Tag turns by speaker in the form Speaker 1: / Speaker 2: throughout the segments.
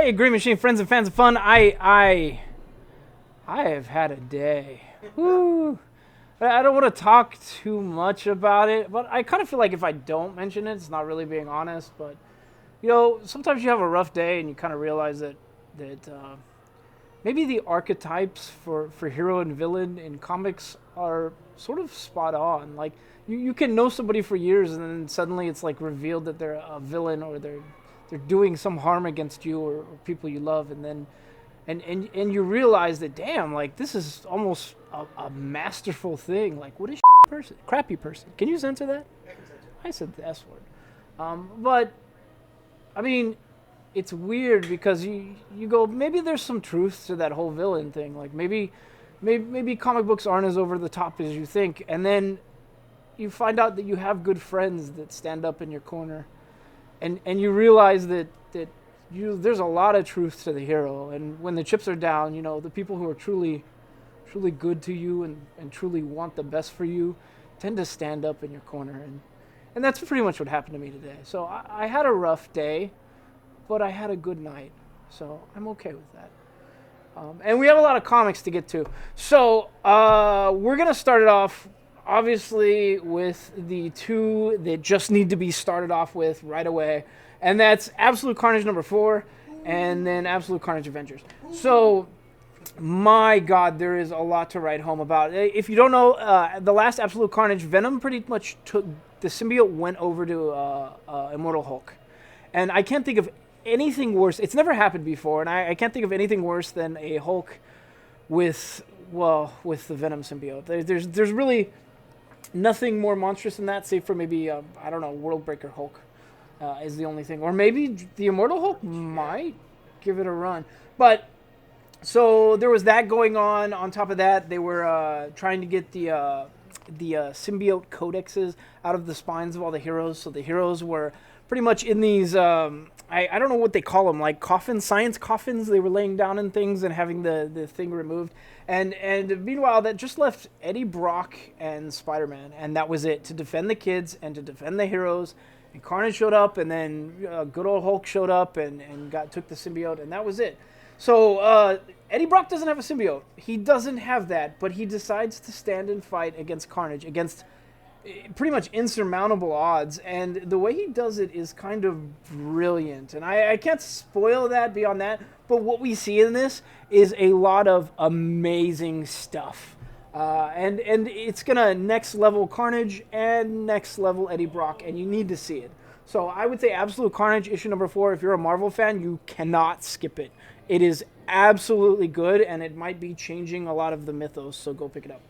Speaker 1: Hey, Green Machine friends and fans of fun. I have had a day. Woo. I don't want to talk too much about it, but I kind of feel like if I don't mention it, it's not really being honest. But sometimes you have a rough day and you kind of realize that maybe the archetypes for hero and villain in comics are sort of spot on. Like you can know somebody for years and then suddenly it's like revealed that they're a villain or they're doing some harm against you or people you love, and then and you realize that, damn, like this is almost a masterful thing. Like, what a person, crappy person. Can you censor that? I said the S word. But I mean, it's weird because you go, maybe there's some truth to that whole villain thing. Like maybe comic books aren't as over the top as you think, and then you find out that you have good friends that stand up in your corner. And you realize that there's a lot of truth to the hero, and when the chips are down, the people who are truly good to you and truly want the best for you tend to stand up in your corner, and that's pretty much what happened to me today. So I had a rough day, but I had a good night, so I'm okay with that. And we have a lot of comics to get to, so we're gonna start it off. Obviously, with the two that just need to be started off with right away, and that's Absolute Carnage #4, and then Absolute Carnage Avengers. So, my God, there is a lot to write home about. If you don't know, the last Absolute Carnage, Venom pretty much took the symbiote, went over to Immortal Hulk, and I can't think of anything worse. It's never happened before, and I can't think of anything worse than a Hulk with the Venom symbiote. There's really nothing more monstrous than that, save for maybe, I don't know, Worldbreaker Hulk is the only thing. Or maybe the Immortal Hulk might give it a run. But, so there was that going on. On top of that, they were trying to get the symbiote codexes out of the spines of all the heroes. So the heroes were pretty much in these, I don't know what they call them, like coffins, science coffins. They were laying down in things and having the thing removed. And meanwhile, that just left Eddie Brock and Spider-Man, and that was it, to defend the kids and to defend the heroes. And Carnage showed up, and then good old Hulk showed up and took the symbiote, and that was it. So Eddie Brock doesn't have a symbiote. He doesn't have that, but he decides to stand and fight against Carnage, against pretty much insurmountable odds, and the way he does it is kind of brilliant. And I can't spoil that beyond that, but what we see in this is a lot of amazing stuff. And it's gonna next level Carnage and next level Eddie Brock, and you need to see it. So I would say Absolute Carnage issue #4. If you're a Marvel fan, you cannot skip it. It is absolutely good, and it might be changing a lot of the mythos, so go pick it up.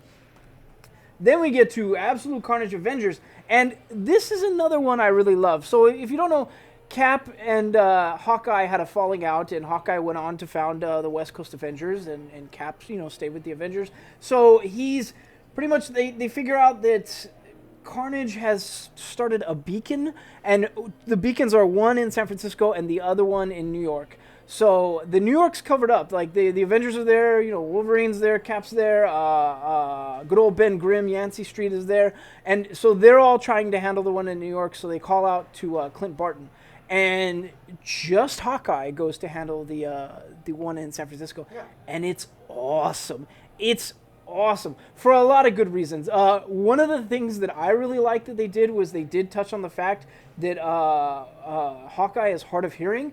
Speaker 1: Then we get to Absolute Carnage Avengers, and this is another one I really love. So if you don't know, Cap and Hawkeye had a falling out, and Hawkeye went on to found the West Coast Avengers, and Cap, stayed with the Avengers. So he's pretty much, they figure out that Carnage has started a beacon, and the beacons are one in San Francisco and the other one in New York. So the New York's covered up. Like the Avengers are there, Wolverine's there, Cap's there, good old Ben Grimm, Yancey Street is there, and so they're all trying to handle the one in New York. So they call out to Clint Barton, and just Hawkeye goes to handle the one in San Francisco, and it's awesome. It's awesome for a lot of good reasons. One of the things that I really liked that they did was they did touch on the fact that Hawkeye is hard of hearing.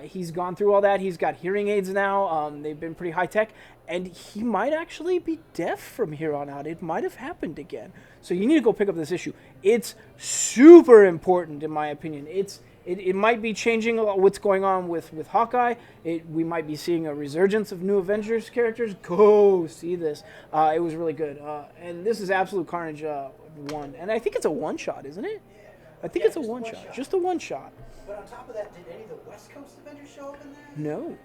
Speaker 1: He's gone through all that. He's got hearing aids now. They've been pretty high tech, and he might actually be deaf from here on out. It might have happened again. So you need to go pick up this issue. It's super important, in my opinion. It might be changing what's going on with Hawkeye. We might be seeing a resurgence of new Avengers characters. Go see this. It was really good. And this is Absolute Carnage 1. And I think it's a one-shot, isn't it? I think it's a one-shot. Just a one-shot.
Speaker 2: But on top of that, did any of the West Coast Avengers show up in there?
Speaker 1: No.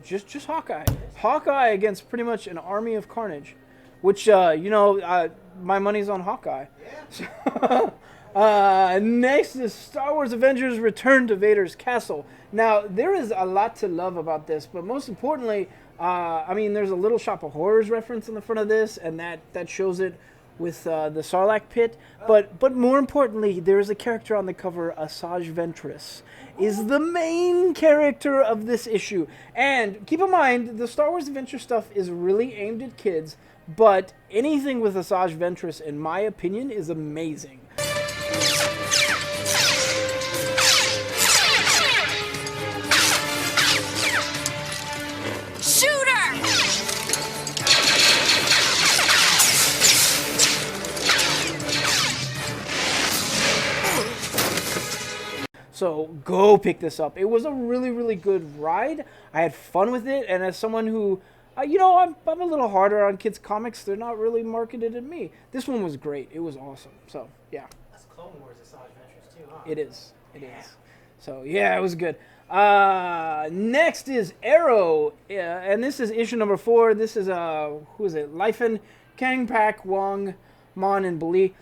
Speaker 1: Just Hawkeye. Hawkeye against pretty much an army of Carnage. Which, my money's on Hawkeye.
Speaker 2: Yeah.
Speaker 1: Next is Star Wars Avengers Return to Vader's Castle. Now, there is a lot to love about this, but most importantly, there's a Little Shop of Horrors reference in the front of this, and that shows it with the Sarlacc pit. But more importantly, there is a character on the cover, Asajj Ventress, is the main character of this issue. And keep in mind, the Star Wars Adventure stuff is really aimed at kids, but anything with Asajj Ventress, in my opinion, is amazing. So go pick this up. It was a really, really good ride. I had fun with it, and as someone who, I'm a little harder on kids' comics. They're not really marketed at me. This one was great. It was awesome. So yeah.
Speaker 2: That's Clone Wars Asajj Ventress too, huh?
Speaker 1: It is. It is. So yeah, it was good. Next is Aero, and this is issue number 4. This is who is it? Lifen, Kang Pak, Wong, Mon, and Bali.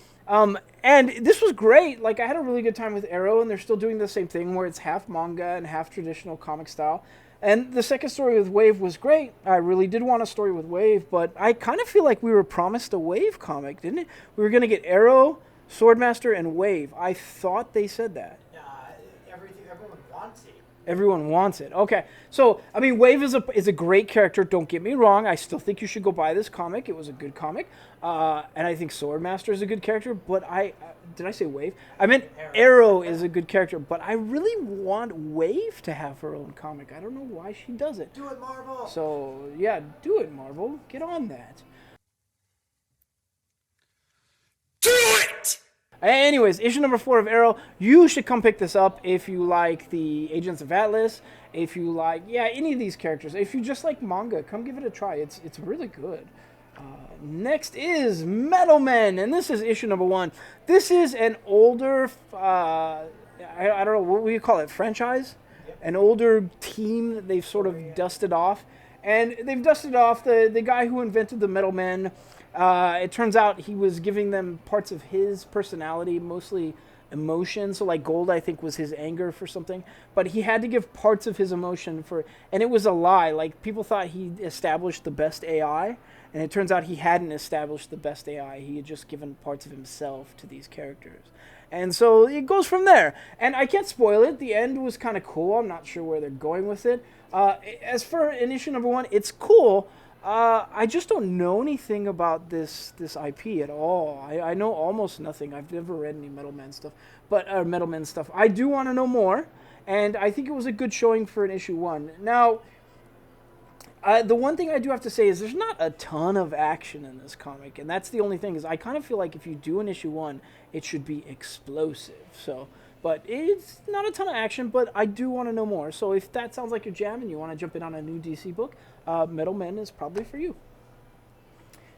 Speaker 1: And this was great. Like, I had a really good time with Aero, and they're still doing the same thing where it's half manga and half traditional comic style. And the second story with Wave was great. I really did want a story with Wave, but I kind of feel like we were promised a Wave comic, didn't it? We were going to get Aero, Swordmaster, and Wave. I thought they said that.
Speaker 2: Everyone wants it.
Speaker 1: Everyone wants it. Okay. So, I mean, Wave is a great character. Don't get me wrong. I still think you should go buy this comic. It was a good comic. And I think Swordmaster is a good character. But did I say Wave? I meant Aero is a good character. But I really want Wave to have her own comic. I don't know why she doesn't.
Speaker 2: Do it, Marvel.
Speaker 1: So, yeah, do it, Marvel. Get on that.
Speaker 3: Do it!
Speaker 1: Anyways, issue number 4 of Aero. You should come pick this up if you like the Agents of Atlas. If you like, any of these characters. If you just like manga, come give it a try. It's really good. Next is Metal Men, and this is issue number 1. This is an older, I don't know, what would you call it, franchise? Yep. An older team that they've sort of dusted off. And they've dusted off the guy who invented the Metal Men. It turns out he was giving them parts of his personality, mostly emotion. So like Gold, I think, was his anger for something. But he had to give parts of his emotion and it was a lie. Like, people thought he established the best AI, and it turns out he hadn't established the best AI. He had just given parts of himself to these characters. And so it goes from there. And I can't spoil it. The end was kind of cool. I'm not sure where they're going with it. As for issue number 1, it's cool. I just don't know anything about this IP at all. I know almost nothing. I've never read any Metal Men stuff. I do want to know more, and I think it was a good showing for an issue 1. Now, the one thing I do have to say is there's not a ton of action in this comic, and that's the only thing, is I kind of feel like if you do an issue 1, it should be explosive. But it's not a ton of action, but I do want to know more. So if that sounds like your jam and you want to jump in on a new DC book, Metal Men is probably for you.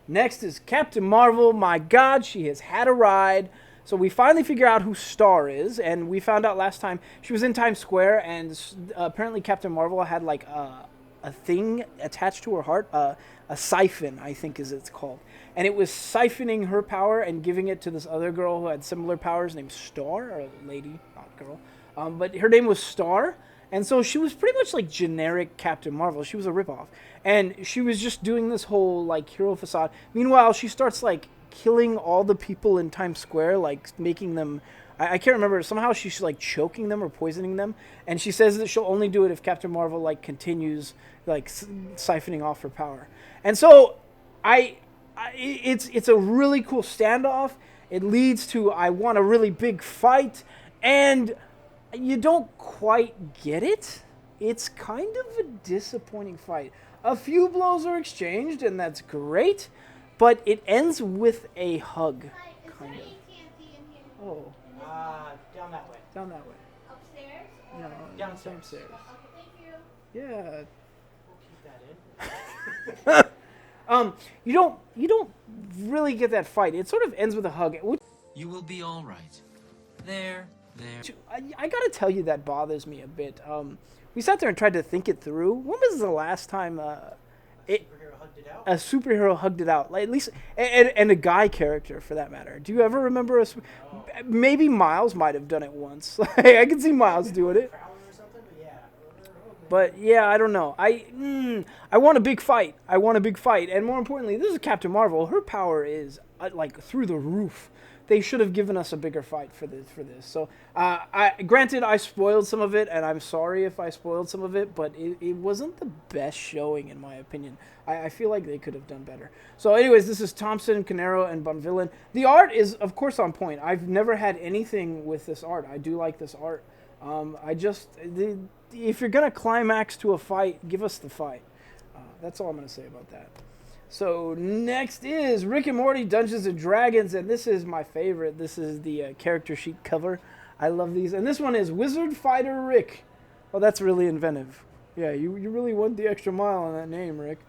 Speaker 1: Next is Captain Marvel. My God, she has had a ride. So we finally figure out who Star is, and we found out last time she was in Times Square, and apparently Captain Marvel had like a thing attached to her heart, a siphon, I think is it's called. And it was siphoning her power and giving it to this other girl who had similar powers named Star, or lady, not girl. But her name was Star. And so she was pretty much like generic Captain Marvel. She was a ripoff. And she was just doing this whole like hero facade. Meanwhile, she starts like killing all the people in Times Square, like making them, I can't remember, somehow she's like choking them or poisoning them. And she says that she'll only do it if Captain Marvel like continues like siphoning off her power. And so it's a really cool standoff. It leads to, I want a really big fight, and you don't quite get it. It's kind of a disappointing fight. A few blows are exchanged, and that's great, but it ends with a hug, kind of. Oh.
Speaker 2: Down that way.
Speaker 1: Down that way.
Speaker 4: Upstairs?
Speaker 1: No, downstairs.
Speaker 4: Okay, thank you.
Speaker 1: Yeah.
Speaker 2: We'll keep that in.
Speaker 1: You don't really get that fight. It sort of ends with a hug.
Speaker 3: You will be all right. There.
Speaker 1: I gotta tell you, that bothers me a bit. We sat there and tried to think it through. When was the last time
Speaker 2: Superhero hugged it out?
Speaker 1: a superhero hugged it out? Like, at least, and a guy character for that matter. Do you ever remember maybe Miles might have done it once. I can see Miles doing it.
Speaker 2: Prowler or something,
Speaker 1: But yeah, I don't know. I want a big fight. And more importantly, this is Captain Marvel. Her power is like through the roof. They should have given us a bigger fight for this. So, granted, I spoiled some of it, and I'm sorry if I spoiled some of it, but it wasn't the best showing, in my opinion. I feel like they could have done better. So, anyways, this is Thompson, Canero, and Bonvillain. The art is, of course, on point. I've never had anything with this art. I do like this art. If you're gonna climax to a fight, give us the fight. That's all I'm gonna say about that. So next is Rick and Morty Dungeons and Dragons, and this is my favorite. This is the character sheet cover. I love these. And this one is Wizard Fighter Rick. Oh, that's really inventive. Yeah, you really went the extra mile on that name, Rick.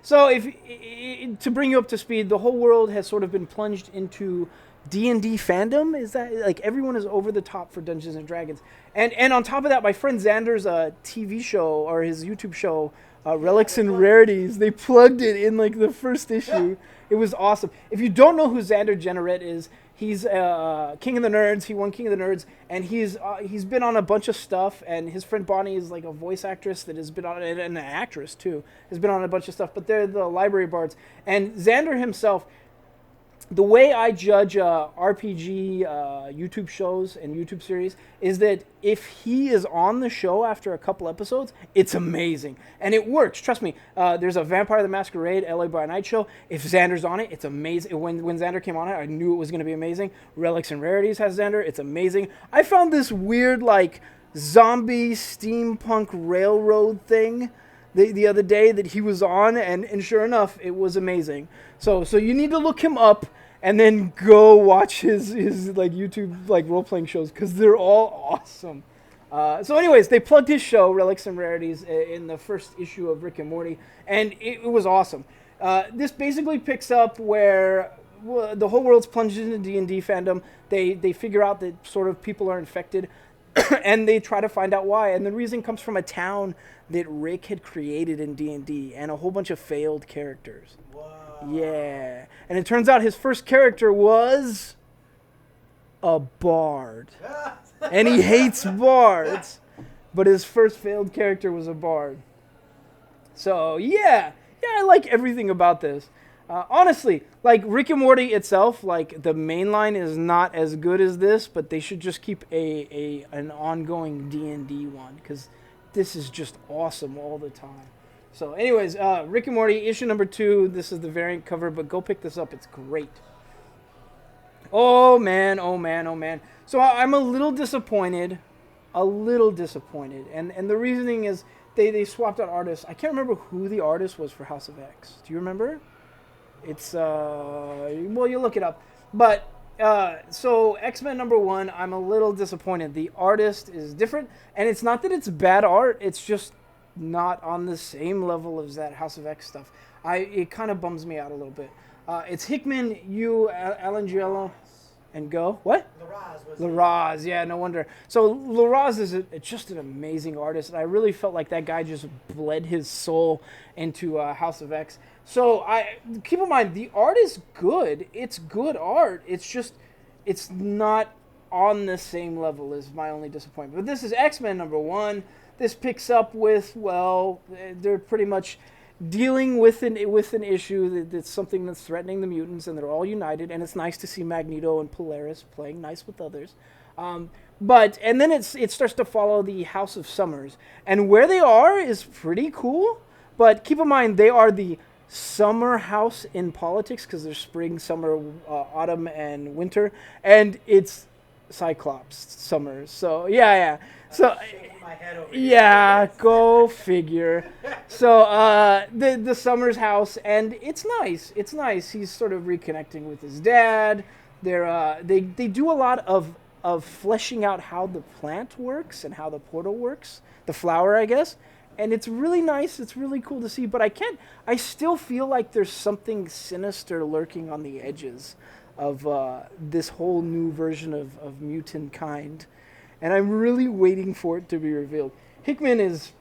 Speaker 1: So to bring you up to speed, the whole world has sort of been plunged into D&D fandom. Is that like everyone is over the top for Dungeons and Dragons? And on top of that, my friend Xander's TV show or his YouTube show, Relics and Rarities, they plugged it in like the first issue. It was awesome. If you don't know who Xander Generette is, he's King of the Nerds. He won King of the Nerds, and he's been on a bunch of stuff. And his friend Bonnie is like a voice actress that has been on, and an actress too, has been on a bunch of stuff. But they're the library bards. And Xander himself, the way I judge RPG YouTube shows and YouTube series is that if he is on the show after a couple episodes, it's amazing. And it works, trust me. There's a Vampire the Masquerade LA by Night show. If Xander's on it, it's amazing. When Xander came on it, I knew it was going to be amazing. Relics and Rarities has Xander. It's amazing. I found this weird like zombie steampunk railroad thing the other day that he was on, and sure enough, it was amazing. So you need to look him up and then go watch his like YouTube like role playing shows because they're all awesome. So anyways, they plugged his show Relics and Rarities in the first issue of Rick and Morty, and it was awesome. This basically picks up where the whole world's plunged into D&D fandom. They figure out that sort of people are infected. And they try to find out why. And the reason comes from a town that Rick had created in D&D and a whole bunch of failed characters.
Speaker 2: Wow.
Speaker 1: Yeah. And it turns out his first character was a bard. And he hates bards. But his first failed character was a bard. So, yeah, I like everything about this. Honestly, like Rick and Morty itself, like the main line is not as good as this, but they should just keep an ongoing D&D one because this is just awesome all the time. So anyways, Rick and Morty issue number 2. This is the variant cover, but go pick this up. It's great. Oh man. So I'm a little disappointed. And the reasoning is they swapped out artists. I can't remember who the artist was for House of X. Do you remember? It's, well, you look it up. But, so XMen number 1, I'm a little disappointed. The artist is different, and it's not that it's bad art, it's just not on the same level as that House of X stuff. It kind of bums me out a little bit. It's Hickman, Alangiello, and Go. What? Larraz, yeah, no wonder. So Larraz is just an amazing artist, and I really felt like that guy just bled his soul into House of X. So keep in mind, the art is good. It's good art. It's just, it's not on the same level is my only disappointment. But this is X-Men number 1. This picks up with, well, they're pretty much dealing with an issue that's something that's threatening the mutants, and they're all united, and it's nice to see Magneto and Polaris playing nice with others. And then it starts to follow the House of Summers, and where they are is pretty cool, but keep in mind they are the summer house in politics because there's spring, summer, autumn, and winter, and it's Cyclops summers. So yeah. So yeah, go figure. So the Summers house, and it's nice. It's nice. He's sort of reconnecting with his dad. They do a lot of fleshing out how the plant works and how the portal works, the flower, I guess. And it's really nice. It's really cool to see. But I still feel like there's something sinister lurking on the edges of this whole new version of mutant kind. And I'm really waiting for it to be revealed. Hickman is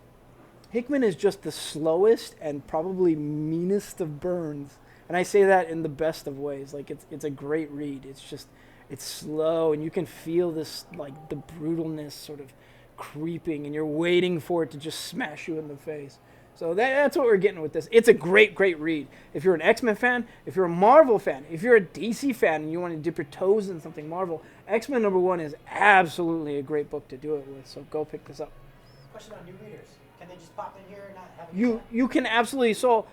Speaker 1: just the slowest and probably meanest of Burns. And I say that in the best of ways. Like it's a great read. It's slow, and you can feel this, like, the brutalness sort of creeping, and you're waiting for it to just smash you in the face. So that's what we're getting with this. It's a great, great read. If you're an X-Men fan, if you're a Marvel fan, if you're a DC fan and you want to dip your toes in something Marvel, X-Men #1 is absolutely a great book to do it with. So go pick this up.
Speaker 2: Question on new readers. Can they just pop in here and not have a
Speaker 1: You can absolutely. So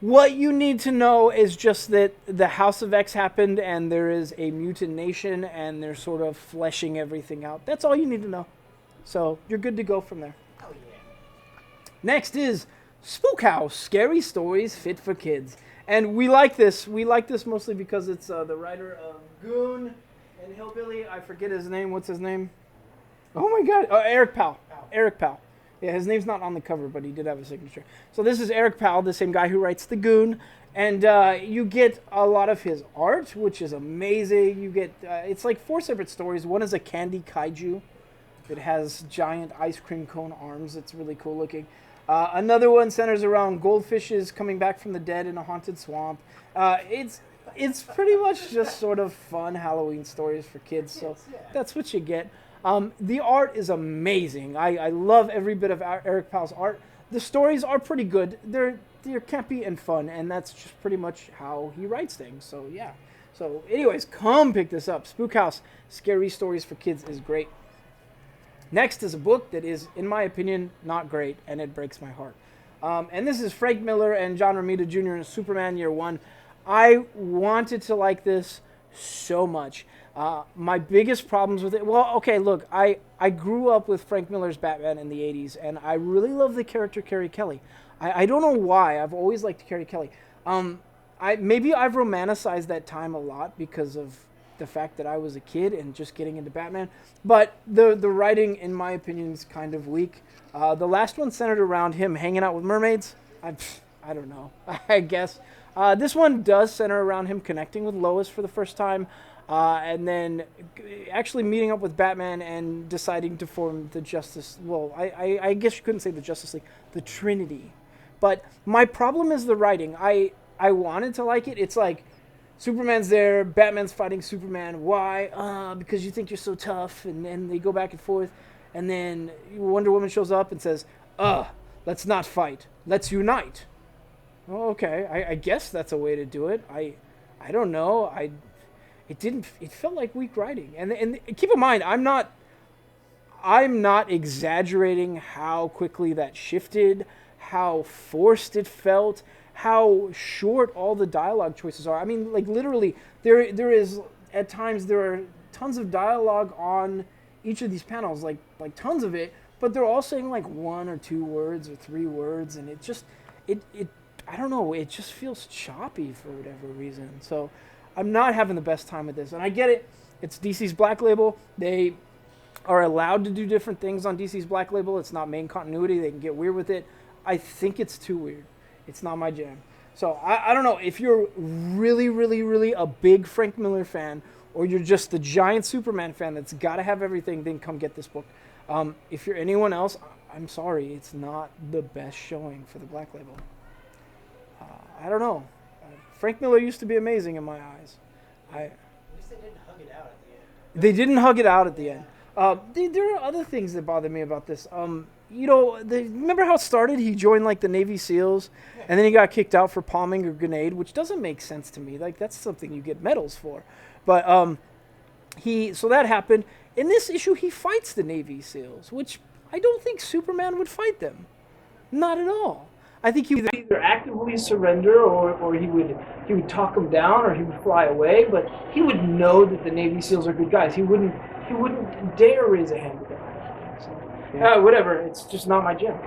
Speaker 1: what you need to know is just that the House of X happened and there is a mutant nation and they're sort of fleshing everything out. That's all you need to know. So you're good to go from there.
Speaker 2: Oh, yeah.
Speaker 1: Next is Spook House, Scary Stories Fit for Kids. And we like this. We like this mostly because it's the writer of Goon and Hillbilly. I forget his name. What's his name? Oh my God. Eric Powell. Eric Powell. Yeah, his name's not on the cover, but he did have a signature. So this is Eric Powell, the same guy who writes The Goon. And you get a lot of his art, which is amazing. You get, it's like 4 separate stories. One is a candy kaiju. It has giant ice cream cone arms. It's really cool looking. Another one centers around goldfishes coming back from the dead in a haunted swamp. It's pretty much just sort of fun Halloween stories for kids. So that's what you get. The art is amazing. I love every bit of Eric Powell's art. The stories are pretty good. They're campy and fun, and that's just pretty much how he writes things. So yeah. So anyways, come pick this up. Spook House, Scary Stories for Kids is great. Next is a book that is, in my opinion, not great, and it breaks my heart. And this is Frank Miller and John Romita Jr. in Superman Year One. I wanted to like this so much. My biggest problems with it, well, okay, look, I grew up with Frank Miller's Batman in the 80s, and I really love the character Carrie Kelly. I don't know why. I've always liked Carrie Kelly. Maybe I've romanticized that time a lot because of the fact that I was a kid and just getting into Batman. But the writing, in my opinion, is kind of weak. The last one centered around him hanging out with mermaids. I don't know, I guess. This one does center around him connecting with Lois for the first time, and then actually meeting up with Batman and deciding to form the Justice... Well, I guess you couldn't say the Justice League, the Trinity. But my problem is the writing. I wanted to like it. It's like, Superman's there, Batman's fighting Superman. Why? Because you think you're so tough, and then they go back and forth, and then Wonder Woman shows up and says, let's not fight, let's unite. Oh, okay, I guess that's a way to do it. I don't know. It felt like weak writing. And keep in mind, I'm not exaggerating how quickly that shifted, how forced it felt, how short all the dialogue choices are. I mean, like, literally, there is, at times, there are tons of dialogue on each of these panels, like tons of it, but they're all saying, like, 1 or 2 words or 3 words, and I don't know, it just feels choppy for whatever reason. So I'm not having the best time with this, and I get it. It's DC's Black Label. They are allowed to do different things on DC's Black Label. It's not main continuity. They can get weird with it. I think it's too weird. It's not my jam. So I don't know. If you're really, really, really a big Frank Miller fan, or you're just the giant Superman fan that's got to have everything, then come get this book. If you're anyone else, I'm sorry. It's not the best showing for the Black Label. I don't know. Frank Miller used to be amazing in my eyes.
Speaker 2: At least they didn't hug it out at the end.
Speaker 1: They didn't hug it out at the end. There are other things that bother me about this. Remember how it started? He joined like the Navy SEALs, and then he got kicked out for palming a grenade, which doesn't make sense to me. Like, that's something you get medals for. But so that happened. In this issue, he fights the Navy SEALs, which I don't think Superman would fight them. Not at all. I think he would either actively surrender, or he would talk them down, or he would fly away. But he would know that the Navy SEALs are good guys. He wouldn't dare raise a hand with them. So, whatever. It's just not my jam.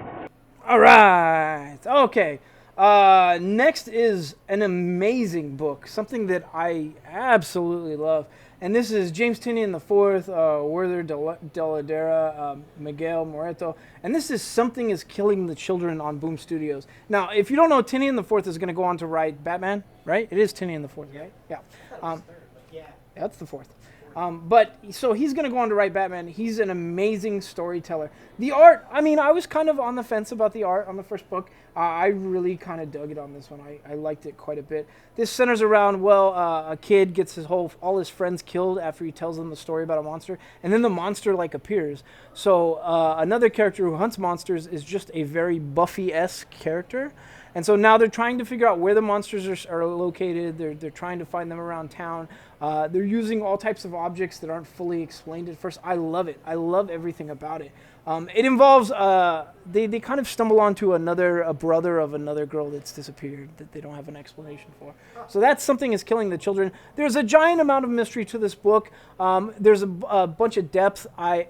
Speaker 1: All right. Okay. Next is an amazing book, something that I absolutely love. And this is James Tynion IV, Werther Dell'Edera, Miguel Moreto. And this is Something is Killing the Children on Boom Studios. Now, if you don't know, Tynion IV is going to go on to write Batman, right? It is Tynion IV, right? Yeah.
Speaker 2: Yeah.
Speaker 1: That's the fourth. But so he's going to go on to write Batman. He's an amazing storyteller. The art, I mean, I was kind of on the fence about the art on the first book. I really kind of dug it on this one. I liked it quite a bit. This centers around, well, a kid gets all his friends killed after he tells them the story about a monster, and then the monster like appears. So another character who hunts monsters is just a very Buffy-esque character. And so now they're trying to figure out where the monsters are located. They're trying to find them around town. They're using all types of objects that aren't fully explained at first. I love it. I love everything about it. It involves, they kind of stumble onto a brother of another girl that's disappeared that they don't have an explanation for. So that's something is killing the children. There's a giant amount of mystery to this book. There's a bunch of depth.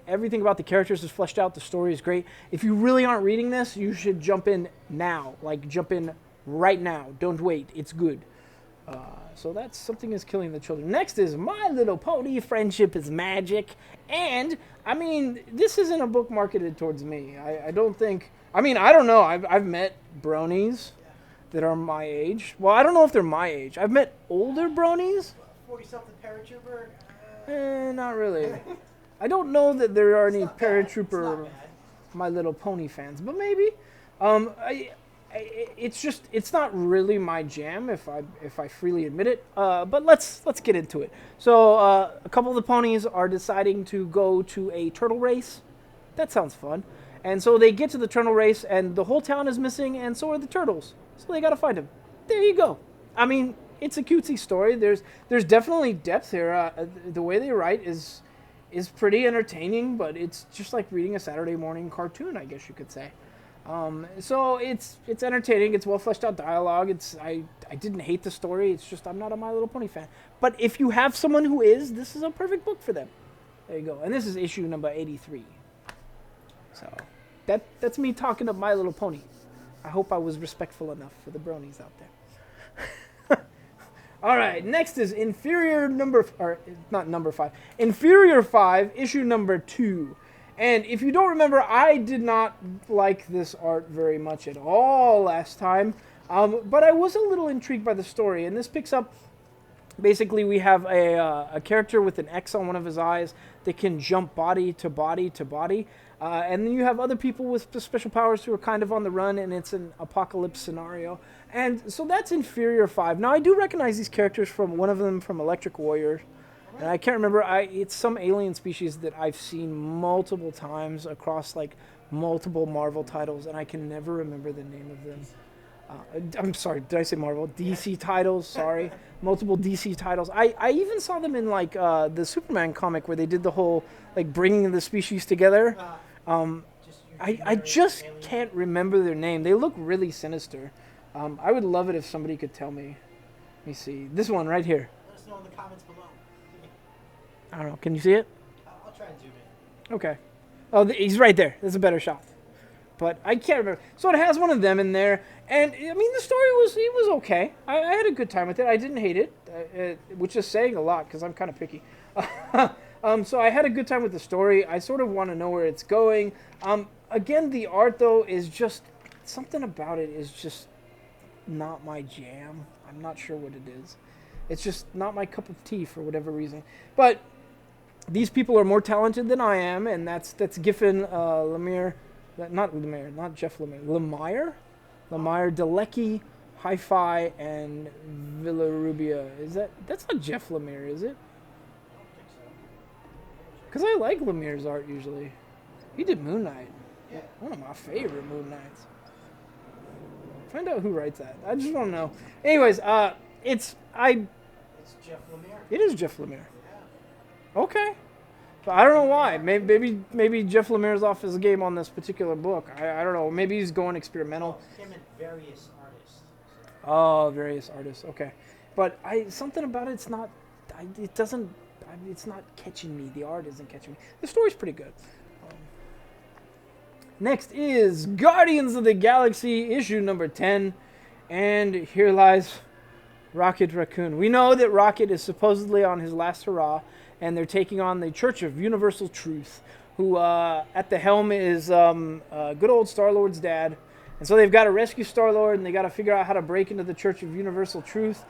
Speaker 1: Everything about the characters is fleshed out. The story is great. If you really aren't reading this, you should jump in now. Like, jump in right now. Don't wait. It's good. So that's something is killing the children. Next is My Little Pony, Friendship is Magic. And, I mean, this isn't a book marketed towards me. I don't think, I mean, I don't know. I've met bronies that are my age. Well, I don't know if they're my age. I've met older bronies.
Speaker 2: 40-something paratrooper?
Speaker 1: Not really. I don't know that there are any
Speaker 2: It's not bad. It's
Speaker 1: paratrooper
Speaker 2: not bad.
Speaker 1: My Little Pony fans, but maybe. It's not really my jam if I freely admit it. But let's get into it. So a couple of the ponies are deciding to go to a turtle race. That sounds fun. And so they get to the turtle race, and the whole town is missing, and so are the turtles. So they got to find them. There you go. I mean, it's a cutesy story. There's definitely depth here. The way they write is pretty entertaining, but it's just like reading a Saturday morning cartoon, I guess you could say. So it's entertaining. It's well fleshed out dialogue. I didn't hate the story. It's just I'm not a My Little Pony fan. But if you have someone who is, this is a perfect book for them. There you go. And this is issue number 83. So that's me talking to My Little Pony. I hope I was respectful enough for the bronies out there. All right, next is Inferior number 5. Inferior 5, issue number 2. And if you don't remember, I did not like this art very much at all last time. But I was a little intrigued by the story. And this picks up, basically we have a character with an X on one of his eyes that can jump body to body to body. And then you have other people with special powers who are kind of on the run, and it's an apocalypse scenario. And so that's Inferior 5. Now, I do recognize these characters from one of them from Electric Warrior. And I can't remember, it's some alien species that I've seen multiple times across like multiple Marvel titles, and I can never remember the name of them. I'm sorry, did I say Marvel? DC titles, sorry. Multiple DC titles. I even saw them in like the Superman comic where they did the whole like bringing the species together. I just can't remember their name. They look really sinister. I would love it if somebody could tell me. Let me see. This one right here.
Speaker 2: Let us know in the comments below.
Speaker 1: I don't know. Can you see it?
Speaker 2: I'll try and zoom in.
Speaker 1: Okay. Oh, he's right there. There's a better shot. But I can't remember. So it has one of them in there. And, I mean, the story was okay. I had a good time with it. I didn't hate it, which is saying a lot because I'm kind of picky. So I had a good time with the story. I sort of want to know where it's going. Again, the art, though, is just... Something about it is just not my jam. I'm not sure what it is. It's just not my cup of tea for whatever reason. But these people are more talented than I am, and that's Giffen, Lemire... Not Jeff Lemire. Lemire, Dalecki, Hi-Fi, and Villarubia. That's not Jeff Lemire, is it? Because I like Lemire's art usually. He did Moon Knight.
Speaker 2: Yeah.
Speaker 1: One of my favorite Moon Knights. Find out who writes that. I just want to know. Anyways,
Speaker 2: It's Jeff Lemire.
Speaker 1: it is Jeff Lemire.
Speaker 2: Yeah.
Speaker 1: Okay. But I don't know why. Maybe Jeff Lemire's off his game on this particular book. I don't know. Maybe he's going experimental.
Speaker 2: Him and various artists.
Speaker 1: Oh, various artists. Okay. But something about it's not catching me. The art isn't catching me. The story's pretty good. Next is Guardians of the Galaxy issue number 10. And here lies Rocket Raccoon. We know that Rocket is supposedly on his last hurrah, and they're taking on the Church of Universal Truth, who at the helm is good old Star-Lord's dad. And so they've got to rescue Star-Lord, and they got to figure out how to break into the Church of Universal Truth.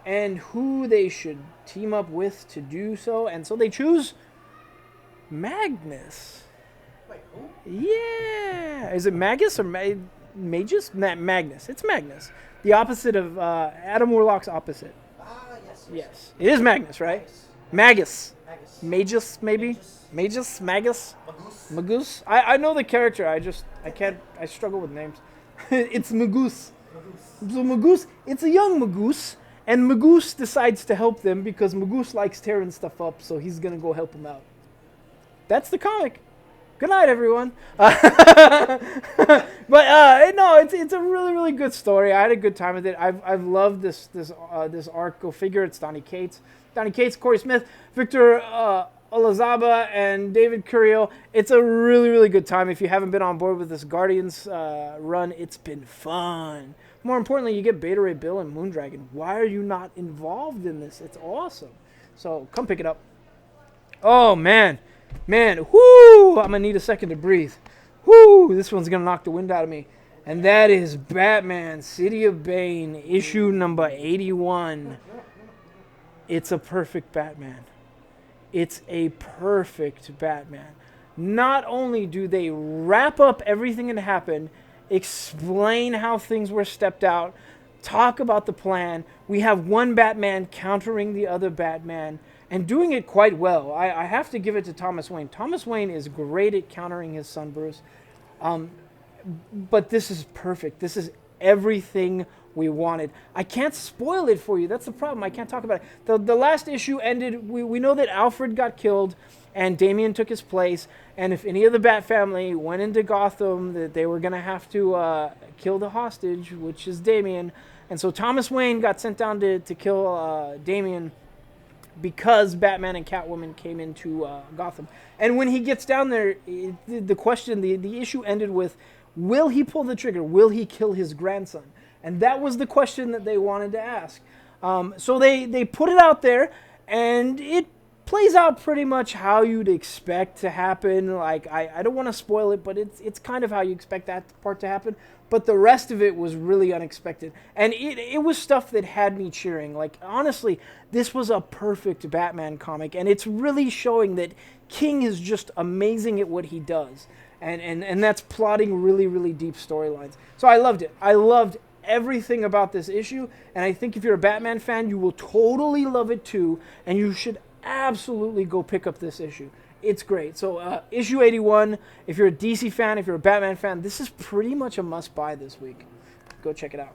Speaker 1: and who they should team up with to do so. And so they choose Magnus.
Speaker 2: Wait, who?
Speaker 1: Yeah. Is it Magus or Magus? Magnus. It's Magnus. The opposite of Adam Warlock's opposite.
Speaker 2: Ah, yes.
Speaker 1: Yes. It is Magnus, right?
Speaker 2: Magus.
Speaker 1: Magus.
Speaker 2: Magus.
Speaker 1: Magus, maybe?
Speaker 2: Magus.
Speaker 1: Magus?
Speaker 2: Magus.
Speaker 1: Magus? I know the character. I struggle with names. It's Magus.
Speaker 2: Magus.
Speaker 1: So Magus, it's a young Magus, and Magus decides to help them because Magus likes tearing stuff up, so he's going to go help them out. That's the comic. Good night, everyone. But no, it's a really, really good story. I had a good time with it. I've loved this arc. Go figure. It's Donny Cates, Corey Smith, Victor Olazaba, and David Curiel. It's a really, really good time. If you haven't been on board with this Guardians run, it's been fun. More importantly, you get Beta Ray Bill and Moondragon. Why are you not involved in this? It's awesome. So come pick it up. Oh, man. Whoo! I'm going to need a second to breathe. Whoo! This one's going to knock the wind out of me. And that is Batman, City of Bane, issue number 81. It's a perfect Batman. It's a perfect Batman. Not only do they wrap up everything that happened, explain how things were stepped out, talk about the plan. We have one Batman countering the other Batman and doing it quite well. I have to give it to Thomas Wayne. Thomas Wayne is great at countering his son Bruce. But this is perfect. This is everything we wanted. I can't spoil it for you. That's the problem. I can't talk about it. The last issue ended. We know that Alfred got killed and Damian took his place. And if any of the Bat family went into Gotham, that they were going to have to kill the hostage, which is Damian. And so Thomas Wayne got sent down to kill Damian because Batman and Catwoman came into Gotham. And when he gets down there, the question, the issue ended with, will he pull the trigger? Will he kill his grandson? And that was the question that they wanted to ask. So they put it out there, and it plays out pretty much how you'd expect to happen. Like, I don't want to spoil it, but it's kind of how you expect that part to happen. But the rest of it was really unexpected. And it was stuff that had me cheering. Like, honestly, this was a perfect Batman comic, and it's really showing that King is just amazing at what he does. And that's plotting really, really deep storylines. So I loved it. I loved everything about this issue, and I think if you're a Batman fan, you will totally love it too, and you should absolutely go pick up this issue. It's great. So issue 81, if you're a DC fan, if you're a Batman fan, this is pretty much a must-buy this week. Go check it out.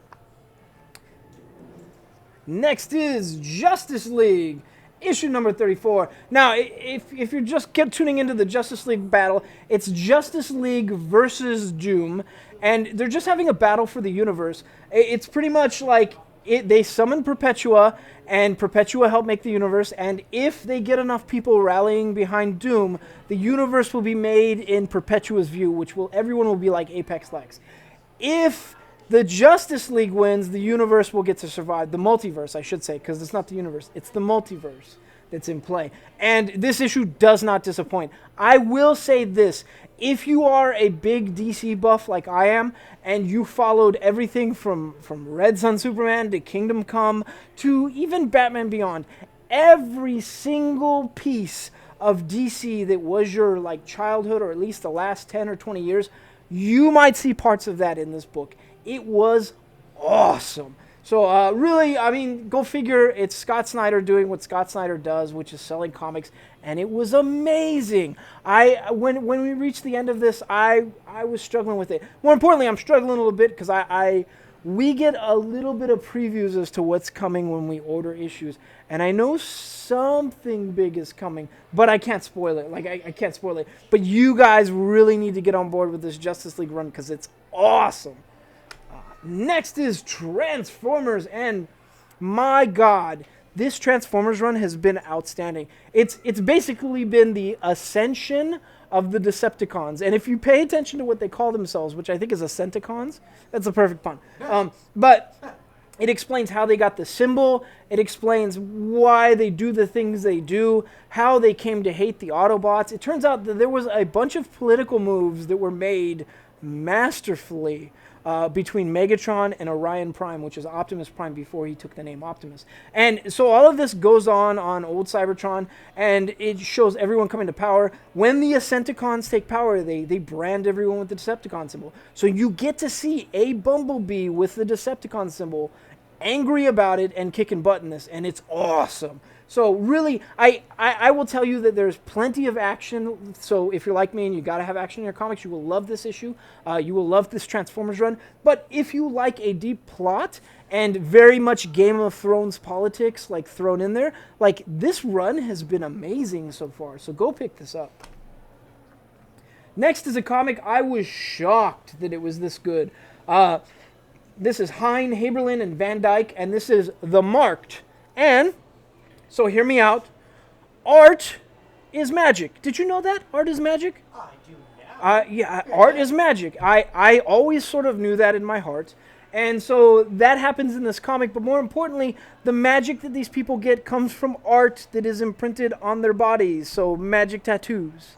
Speaker 1: Next is Justice League, issue number 34. Now, if you're just tuning into the Justice League battle, it's Justice League versus Doom, and they're just having a battle for the universe. It's pretty much like they summon Perpetua, and Perpetua help make the universe, and if they get enough people rallying behind Doom, the universe will be made in Perpetua's view, which everyone will be like Apex Lex. If the Justice League wins, the universe will get to survive. The multiverse, I should say, because it's not the universe. It's the multiverse that's in play. And this issue does not disappoint. I will say this. If you are a big DC buff like I am, and you followed everything from Red Sun Superman to Kingdom Come to even Batman Beyond, every single piece of DC that was your like childhood, or at least the last 10 or 20 years, you might see parts of that in this book. It was awesome. So really, I mean, go figure. It's Scott Snyder doing what Scott Snyder does, which is selling comics, and it was amazing. When we reached the end of this, I was struggling with it. More importantly, I'm struggling a little bit because we get a little bit of previews as to what's coming when we order issues, and I know something big is coming, but I can't spoil it. Like I can't spoil it. But you guys really need to get on board with this Justice League run because it's awesome. Next is Transformers, and my God, this Transformers run has been outstanding. It's basically been the ascension of the Decepticons, and if you pay attention to what they call themselves, which I think is Ascenticons, that's a perfect pun. But it explains how they got the symbol. It explains why they do the things they do, how they came to hate the Autobots. It turns out that there was a bunch of political moves that were made masterfully between Megatron and Orion Prime, which is Optimus Prime before he took the name Optimus. And so all of this goes on old Cybertron, and it shows everyone coming to power. When the Decepticons take power, they brand everyone with the Decepticon symbol. So you get to see a Bumblebee with the Decepticon symbol, angry about it and kicking butt in this, and it's awesome. So really, I will tell you that there's plenty of action. So if you're like me and you got to have action in your comics, you will love this issue. You will love this Transformers run. But if you like a deep plot and very much Game of Thrones politics like thrown in there, like this run has been amazing so far. So go pick this up. Next is a comic I was shocked that it was this good. This is Hine, Haberlin, and Van Dyke, and this is The Marked. And so hear me out. Art is magic. Did you know that? Art is magic?
Speaker 2: I do now.
Speaker 1: Yeah, art is magic. I always sort of knew that in my heart. And so that happens in this comic. But more importantly, the magic that these people get comes from art that is imprinted on their bodies. So magic tattoos.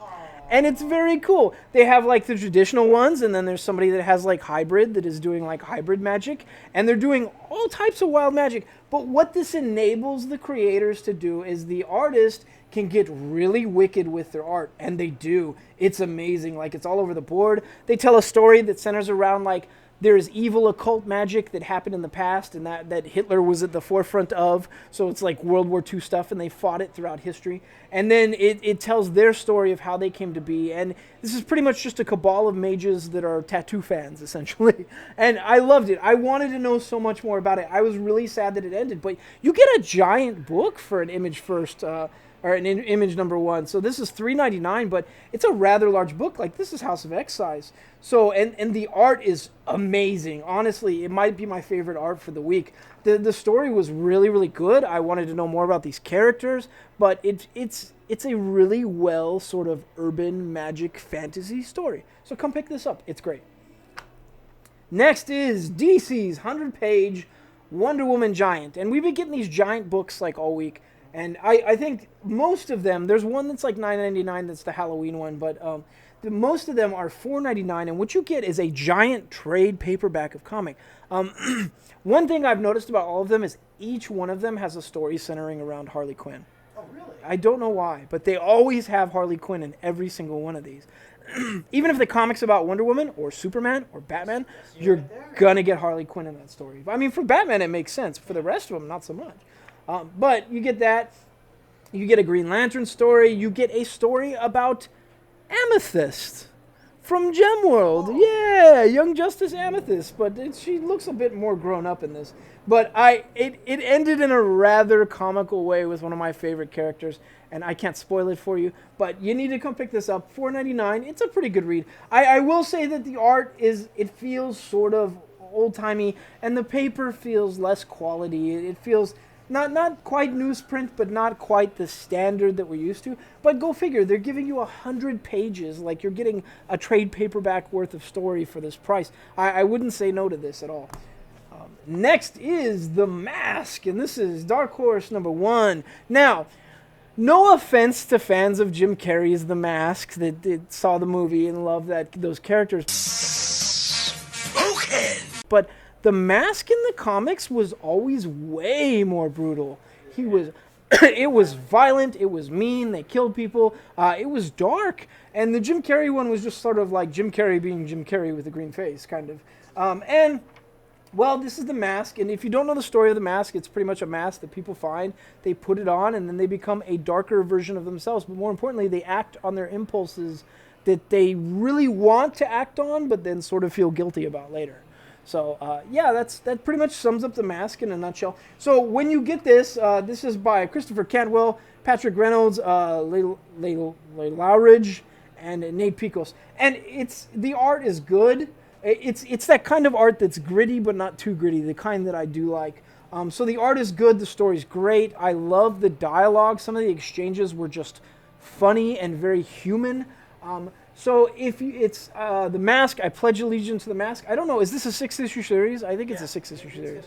Speaker 1: And it's very cool. They have like the traditional ones, and then there's somebody that has like hybrid that is doing like hybrid magic. And they're doing all types of wild magic. But what this enables the creators to do is the artist can get really wicked with their art. And they do. It's amazing. Like it's all over the board. They tell a story that centers around like there's evil occult magic that happened in the past and that Hitler was at the forefront of. So it's like World War II stuff, and they fought it throughout history. And then it tells their story of how they came to be. And this is pretty much just a cabal of mages that are tattoo fans, essentially. And I loved it. I wanted to know so much more about it. I was really sad that it ended. But you get a giant book for an Image First or an Image #1. So this is $3.99, but it's a rather large book. Like this is House of X size. So and the art is amazing. Honestly, it might be my favorite art for the week. The story was really, really good. I wanted to know more about these characters, but it's a really well sort of urban magic fantasy story. So come pick this up. It's great. Next is DC's 100-page Wonder Woman Giant. And we've been getting these giant books like all week. And I think most of them, there's one that's like $9.99, that's the Halloween one, but most of them are $4.99, and what you get is a giant trade paperback of comic. One thing I've noticed about all of them is each one of them has a story centering around Harley Quinn.
Speaker 2: Oh, really?
Speaker 1: I don't know why, but they always have Harley Quinn in every single one of these. Even if the comic's about Wonder Woman or Superman or Batman, you're gonna get Harley Quinn in that story. I mean, for Batman it makes sense. For the rest of them, not so much. But you get that. You get a Green Lantern story. You get a story about Amethyst from Gemworld. Yeah, Young Justice Amethyst. But she looks a bit more grown up in this. But it ended in a rather comical way with one of my favorite characters. And I can't spoil it for you. But you need to come pick this up. $4.99. It's a pretty good read. I will say that the art it feels sort of old-timey. And the paper feels less quality. It feels not quite newsprint, but not quite the standard that we're used to. But go figure, they're giving you 100 pages, like you're getting a trade paperback worth of story for this price. I wouldn't say no to this at all. Next is The Mask, and this is Dark Horse #1. Now, no offense to fans of Jim Carrey's The Mask that saw the movie and love those characters.
Speaker 3: Spoken!
Speaker 1: But The Mask in the comics was always way more brutal. It was violent, it was mean, they killed people, it was dark. And the Jim Carrey one was just sort of like Jim Carrey being Jim Carrey with a green face, kind of. Well, this is The Mask, and if you don't know the story of The Mask, it's pretty much a mask that people find, they put it on, and then they become a darker version of themselves. But more importantly, they act on their impulses that they really want to act on, but then sort of feel guilty about later. So, yeah, that pretty much sums up The Mask in a nutshell. So, when you get this, this is by Christopher Cantwell, Patrick Reynolds, Leigh Lowridge, and Nate Picos. And the art is good. It's that kind of art that's gritty, but not too gritty, the kind that I do like. So, the art is good. The story's great. I love the dialogue. Some of the exchanges were just funny and very human. So if it's The Mask, I pledge allegiance to The Mask. I don't know, is this a 6-issue series? I think it's a 6-issue series.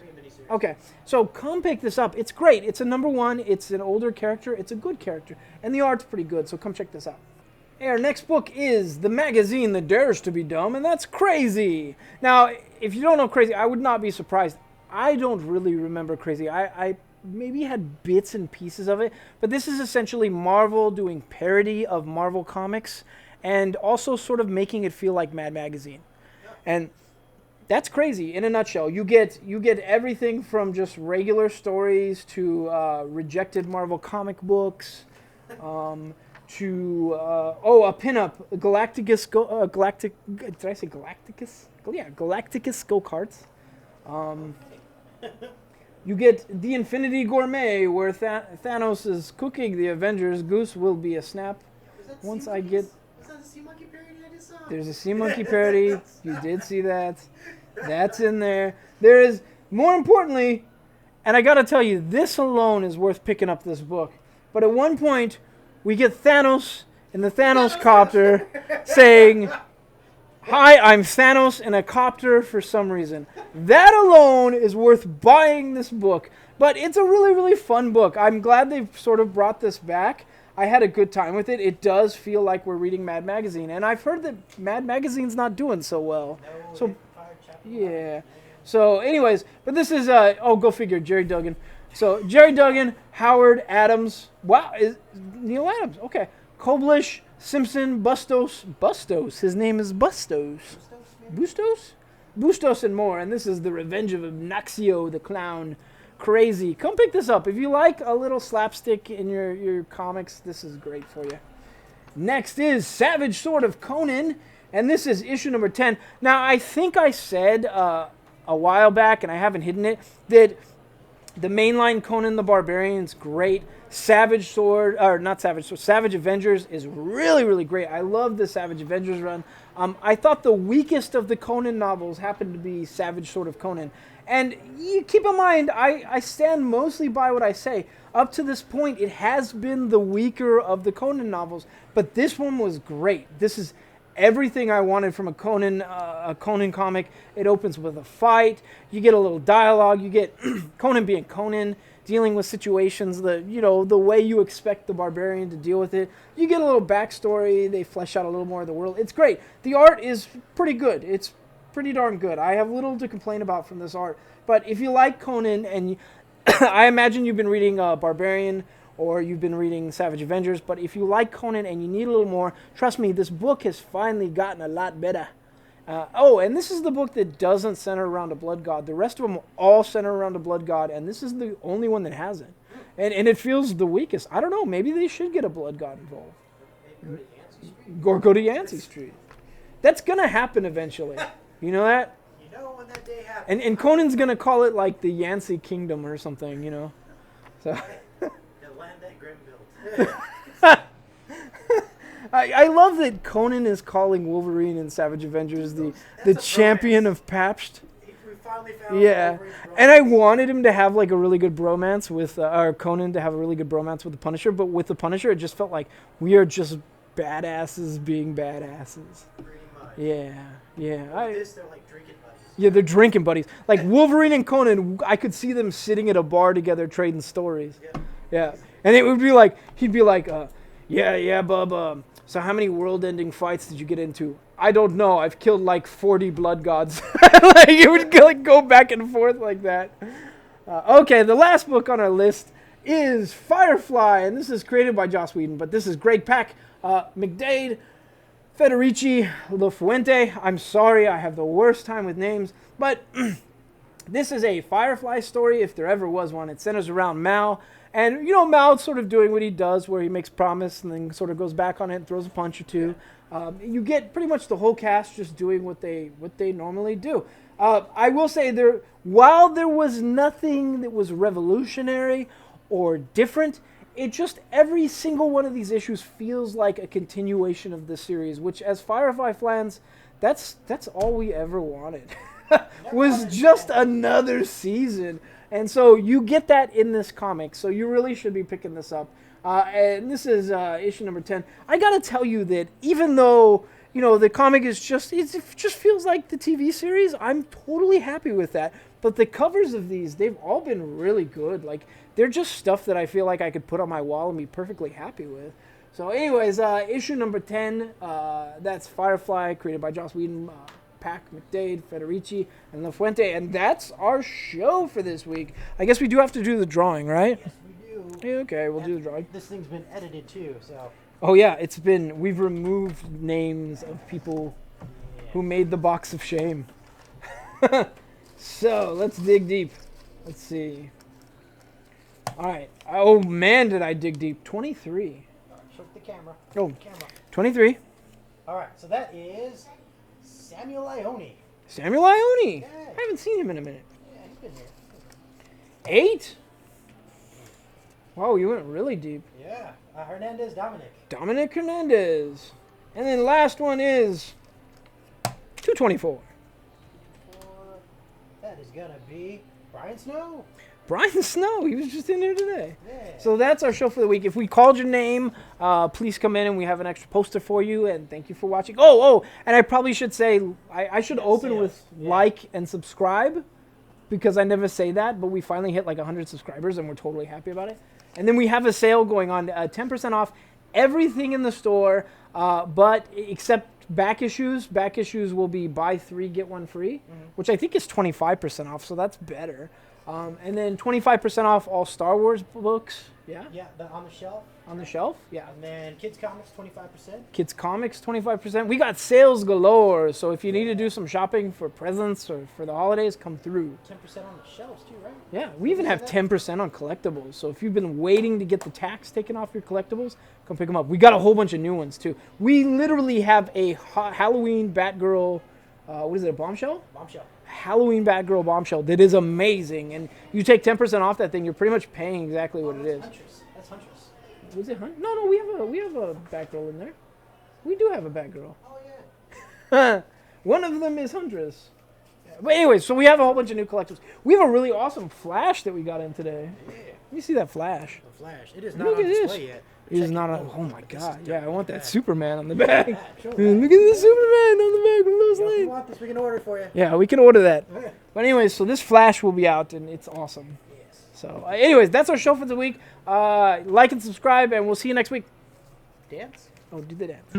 Speaker 1: Okay, so come pick this up. It's great. It's a #1. It's an older character. It's a good character. And the art's pretty good, so come check this out. Our next book is The Magazine That Dares to Be Dumb, and that's Crazy. Now, if you don't know Crazy, I would not be surprised. I don't really remember Crazy. I maybe had bits and pieces of it, but this is essentially Marvel doing parody of Marvel comics and also sort of making it feel like Mad Magazine. And that's Crazy in a nutshell. You get everything from just regular stories to rejected Marvel comic books, to a pinup, Galacticus did I say Galacticus? Yeah, Galacticus go-karts. You get the Infinity Gourmet, where Thanos is cooking the Avengers. Goose will be a snap. Once I get...
Speaker 2: Was that a Sea Monkey parody I just saw?
Speaker 1: There's a Sea Monkey parody. You did see that. That's in there. There is, more importantly, and I gotta tell you, this alone is worth picking up this book. But at one point, we get Thanos in the Thanos copter saying, "Hi, I'm Thanos in a copter," for some reason. That alone is worth buying this book. But it's a really, really fun book. I'm glad they've sort of brought this back. I had a good time with it. It does feel like we're reading Mad Magazine. And I've heard that Mad Magazine's not doing so well. So, yeah. So, anyways, but this is, go figure, Jerry Duggan. So, Jerry Duggan, Howard, Adams. Wow, Neil Adams. Okay. Koblish, Simpson, Bustos. His name is Bustos. Bustos and more. And this is The Revenge of Ignacio the Clown. Crazy. Come pick this up. If you like a little slapstick in your comics, this is great for you. Next is Savage Sword of Conan. And this is issue number 10. Now, I think I said a while back, and I haven't hidden it, that the mainline Conan the Barbarian is great. Savage Avengers is really, really great. I love the Savage Avengers run. I thought the weakest of the Conan novels happened to be Savage Sword of Conan. And you keep in mind, I stand mostly by what I say. Up to this point, it has been the weaker of the Conan novels, but this one was great. This is everything I wanted from a Conan comic. It opens with a fight. You get a little dialogue. You get Conan being Conan, dealing with situations the way you expect the barbarian to deal with it. You get a little backstory. They flesh out a little more of the world. It's great. The art is pretty good. It's pretty darn good. I have little to complain about from this art. But if you like Conan, and I imagine you've been reading Barbarian, or you've been reading Savage Avengers, but if you like Conan and you need a little more, trust me, this book has finally gotten a lot better. And this is the book that doesn't center around a blood god. The rest of them all center around a blood god, and this is the only one that hasn't. And it feels the weakest. I don't know, maybe they should get a blood god involved. Or go to Yancey Street. That's going to happen eventually. You know that?
Speaker 2: You know when that day happens.
Speaker 1: And Conan's going to call it like the Yancey Kingdom or something, So... I love that Conan is calling Wolverine in Savage Avengers the champion of Pabst.
Speaker 2: We finally found
Speaker 1: and I wanted him to have like a really good bromance with, or Conan to have a really good bromance with the Punisher, but with the Punisher it just felt like we are just badasses being badasses.
Speaker 2: Pretty much.
Speaker 1: Yeah.
Speaker 2: They're like drinking buddies.
Speaker 1: Yeah, they're drinking buddies. Like Wolverine and Conan, I could see them sitting at a bar together trading stories. Yeah. And it would be like, he'd be like, bub, so how many world-ending fights did you get into? I don't know. I've killed like 40 blood gods. Like, it would like go back and forth like that. Okay, the last book on our list is Firefly, and this is created by Joss Whedon, but this is Greg Pak, McDade, Federici, Lafuente. I'm sorry, I have the worst time with names, but this is a Firefly story, if there ever was one. It centers around Mal. And, Mal's sort of doing what he does, where he makes promise and then sort of goes back on it and throws a punch or two. You get pretty much the whole cast just doing what they normally do. I will say, while there was nothing that was revolutionary or different, it just, every single one of these issues feels like a continuation of the series, which as Firefly fans, that's all we ever wanted. Was just another season. And so you get that in this comic, so you really should be picking this up. And this is issue number 10. I gotta tell you that even though, the comic is it just feels like the TV series, I'm totally happy with that. But the covers of these, they've all been really good. Like, they're just stuff that I feel like I could put on my wall and be perfectly happy with. So anyways, issue number 10, that's Firefly, created by Joss Whedon, Pac, McDade, Federici, and La Fuente. And that's our show for this week. I guess we do have to do the drawing, right?
Speaker 2: Yes, we do.
Speaker 1: Yeah, okay, we'll do the drawing.
Speaker 2: This thing's been edited too, so.
Speaker 1: Oh yeah, we've removed names of people who made the box of shame. So, let's dig deep. Let's see. Alright. Oh man, did I dig deep. 23.
Speaker 2: Show the camera.
Speaker 1: Oh,
Speaker 2: Camera.
Speaker 1: 23.
Speaker 2: All right, so that is Samuel Ione.
Speaker 1: Samuel Ione.
Speaker 2: Yeah.
Speaker 1: I haven't seen him in a minute.
Speaker 2: Yeah, he's been here.
Speaker 1: 8? Wow, you went really deep.
Speaker 2: Yeah, Hernandez Dominic.
Speaker 1: Dominic Hernandez. And then last one is 224.
Speaker 2: That is gonna be Brian Snow.
Speaker 1: Brian Snow. He was just in here today.
Speaker 2: Yeah.
Speaker 1: So that's our show for the week. If we called your name, please come in and we have an extra poster for you. And thank you for watching. Oh, and I probably should say, I should open with like and subscribe, because I never say that, but we finally hit like 100 subscribers and we're totally happy about it. And then we have a sale going on, 10% off everything in the store, but except back issues. Back issues will be buy 3, get 1 free, which I think is 25% off, so that's better. And then 25% off all Star Wars books. Yeah?
Speaker 2: Yeah, on the shelf.
Speaker 1: On the shelf? Yeah.
Speaker 2: And then Kids Comics, 25%.
Speaker 1: Kids Comics, 25%. We got sales galore, so if you need to do some shopping for presents or for the holidays, come through.
Speaker 2: 10% on the shelves too, right?
Speaker 1: Yeah, we even have 10% on collectibles. So if you've been waiting to get the tax taken off your collectibles, come pick them up. We got a whole bunch of new ones too. We literally have a Halloween Batgirl, what is it, a bombshell?
Speaker 2: Bombshell.
Speaker 1: Halloween Batgirl bombshell that is amazing. And you take 10% off that thing, you're pretty much paying exactly what it is.
Speaker 2: Huntress. That's Huntress.
Speaker 1: Was it Hunt? No, we have a Batgirl in there. We do have a Batgirl.
Speaker 2: Oh yeah.
Speaker 1: One of them is Huntress. But anyway, so we have a whole bunch of new collectibles. We have a really awesome Flash that we got in today.
Speaker 2: Yeah.
Speaker 1: Let me see that Flash.
Speaker 2: The Flash. It is not
Speaker 1: Look
Speaker 2: on
Speaker 1: at
Speaker 2: display
Speaker 1: this.
Speaker 2: yet.
Speaker 1: It is
Speaker 2: Check
Speaker 1: not
Speaker 2: it.
Speaker 1: a. Oh my
Speaker 2: this is
Speaker 1: god! Yeah, I want that
Speaker 2: back.
Speaker 1: Superman on the back.
Speaker 2: Show
Speaker 1: Look at
Speaker 2: that.
Speaker 1: the Superman on the back with Lois
Speaker 2: If you
Speaker 1: Lane.
Speaker 2: want this, we can order it for you.
Speaker 1: Yeah, we can order that.
Speaker 2: Okay.
Speaker 1: But anyways, so this Flash will be out and it's awesome.
Speaker 2: Yes.
Speaker 1: So, anyways, that's our show for the week. Like and subscribe, and we'll see you next week.
Speaker 2: Dance.
Speaker 1: Oh, do the dance.